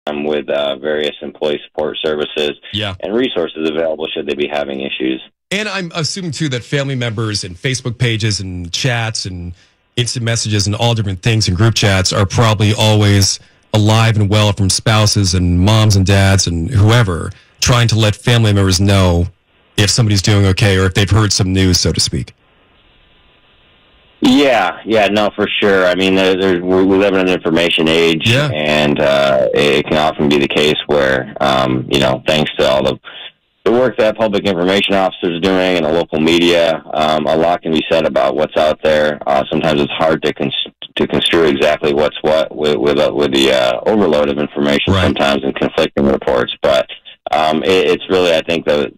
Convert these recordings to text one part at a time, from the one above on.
with various employee support services and resources available should they be having issues. And I'm assuming, too, that family members and Facebook pages and chats and instant messages and all different things and group chats are probably always alive and well from spouses and moms and dads and whoever, trying to let family members know if somebody's doing okay or if they've heard some news, so to speak. Yeah, no, for sure. I mean, we live in an information age, and it can often be the case where, thanks to all the work that public information officers are doing and the local media, a lot can be said about what's out there. Sometimes it's hard to construe exactly what's what with the overload of information sometimes and conflicting reports. But it's really, I think, the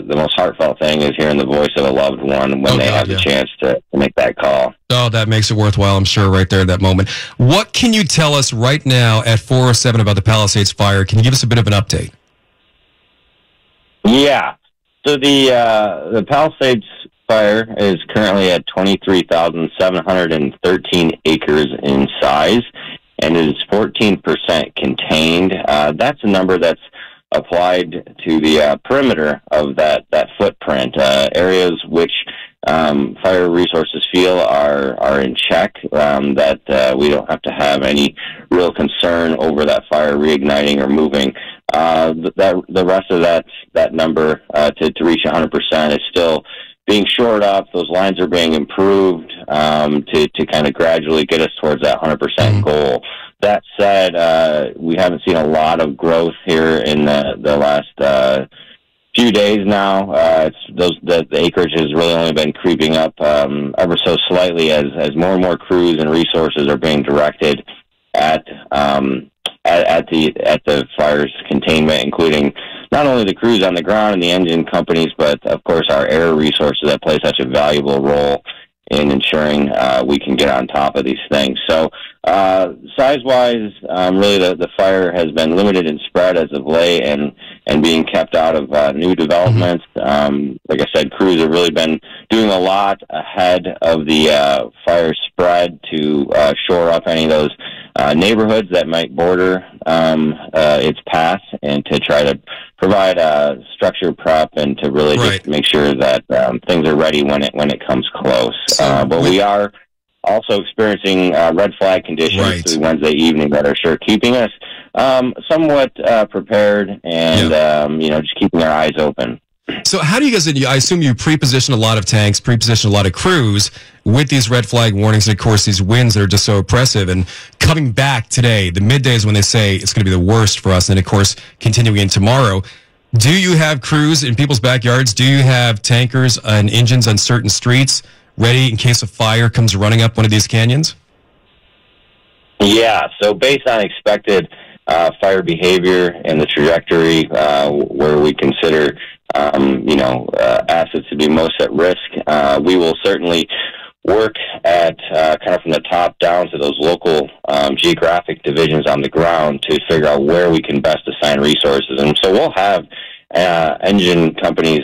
most heartfelt thing is hearing the voice of a loved one when they have the chance to make that call. Oh, that makes it worthwhile, I'm sure, right there at that moment. What can you tell us right now at 4:07 about the Palisades fire? Can you give us a bit of an update? Yeah. So the Palisades fire is currently at 23,713 acres in size, and it is 14% contained. That's a number that's applied to the perimeter of that footprint, areas which fire resources feel are in check, that we don't have to have any real concern over that fire reigniting or moving. The rest of that number to reach 100% is still being shored up. Those lines are being improved to kind of gradually get us towards that 100% goal. That said, we haven't seen a lot of growth here in the last few days now. The acreage has really only been creeping up ever so slightly as more and more crews and resources are being directed at the fire's containment, including not only the crews on the ground and the engine companies, but of course our air resources that play such a valuable role in ensuring we can get on top of these things. So size-wise, really the fire has been limited in spread as of late and being kept out of new developments. Like I said, crews have really been doing a lot ahead of the fire spread to shore up any of those neighborhoods that might border its path, and to try to provide a structured prep and to really just make sure that things are ready when it comes close. But we are also experiencing red flag conditions through Wednesday evening that are sure keeping us somewhat prepared and just keeping our eyes open. So how do you guys, I assume you pre-position a lot of tanks, pre-position a lot of crews with these red flag warnings and, of course, these winds that are just so oppressive. And coming back today, the middays when they say it's going to be the worst for us, and, of course, continuing in tomorrow, do you have crews in people's backyards? Do you have tankers and engines on certain streets ready in case a fire comes running up one of these canyons? Yeah, so based on expected fire behavior and the trajectory where we consider assets to be most at risk, we will certainly work at kind of from the top down to those local geographic divisions on the ground to figure out where we can best assign resources. And so we'll have engine companies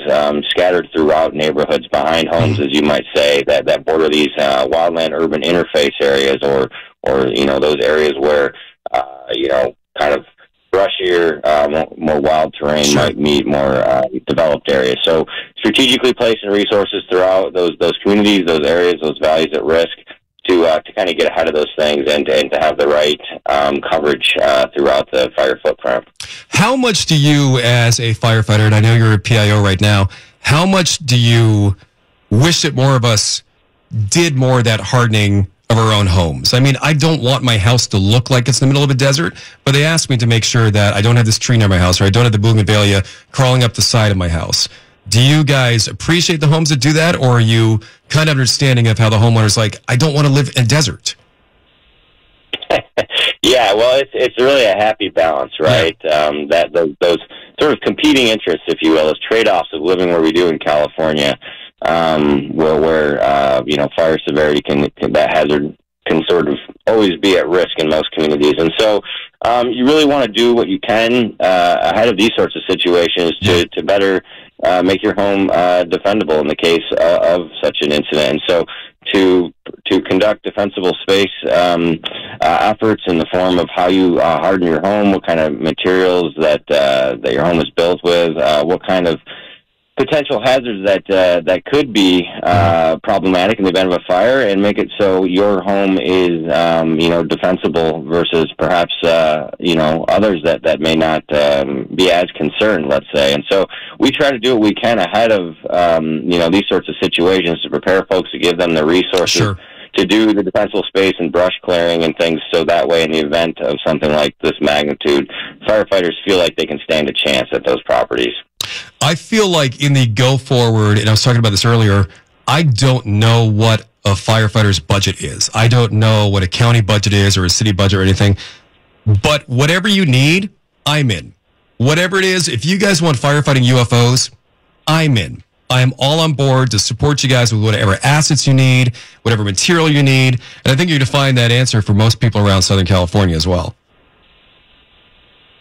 scattered throughout neighborhoods behind homes, as you might say, that border these wildland urban interface areas, or those areas where kind of brushier, more wild terrain might meet more developed areas. So strategically placing resources throughout those communities, those areas, those values at risk, to kind of get ahead of those things and to have the right coverage throughout the fire footprint. How much do you, as a firefighter, and I know you're a PIO right now, how much do you wish that more of us did more of that hardening of our own homes? I mean, I don't want my house to look like it's in the middle of a desert, but they asked me to make sure that I don't have this tree near my house, or I don't have the bougainvillea crawling up the side of my house. Do you guys appreciate the homes that do that, or are you kind of understanding of how the homeowner's like, I don't want to live in a desert? Yeah, well, it's really a happy balance, right? That those sort of competing interests, if you will, those trade-offs of living where we do in California, where fire severity that hazard can sort of always be at risk in most communities. And so you really want to do what you can ahead of these sorts of situations to better make your home defendable in the case of such an incident. And so to conduct defensible space efforts in the form of how you harden your home, what kind of materials that your home is built with, what kind of potential hazards that could be problematic in the event of a fire, and make it so your home is defensible versus perhaps others that may not be as concerned, let's say. And so we try to do what we can ahead of these sorts of situations to prepare folks, to give them the resources. Sure. To do the defensible space and brush clearing and things, so that way in the event of something like this magnitude, firefighters feel like they can stand a chance at those properties. I feel like in the go forward, and I was talking about this earlier, I don't know what a firefighter's budget is. I don't know what a county budget is or a city budget or anything. But whatever you need, I'm in. Whatever it is, if you guys want firefighting UFOs, I'm in. I am all on board to support you guys with whatever assets you need, whatever material you need. And I think you're going to find that answer for most people around Southern California as well.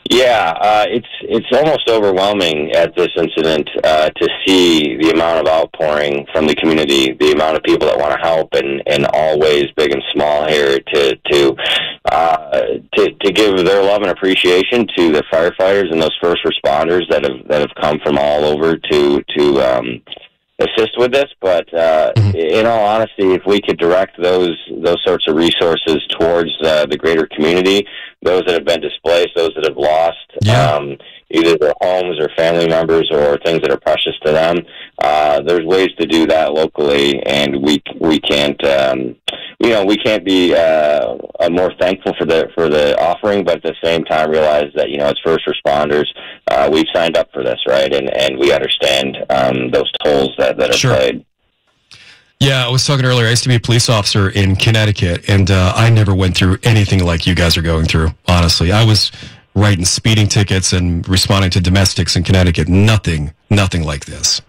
Yeah, it's almost overwhelming at this incident to see the amount of outpouring from the community, the amount of people that want to help in all ways, big and small, here to give their love and appreciation to the firefighters and those first responders that have come from all over to assist with this. But in all honesty, if we could direct those sorts of resources towards the greater community, those that have been displaced, those that have lost either their homes or family members or things that are precious to them, there's ways to do that locally, and we can't be more thankful for the offering, but at the same time realize that as first responders, we've signed up for this, right? And we understand those tolls that are Sure. played. Yeah, I was talking earlier. I used to be a police officer in Connecticut, and I never went through anything like you guys are going through, honestly. I was writing speeding tickets and responding to domestics in Connecticut. Nothing like this.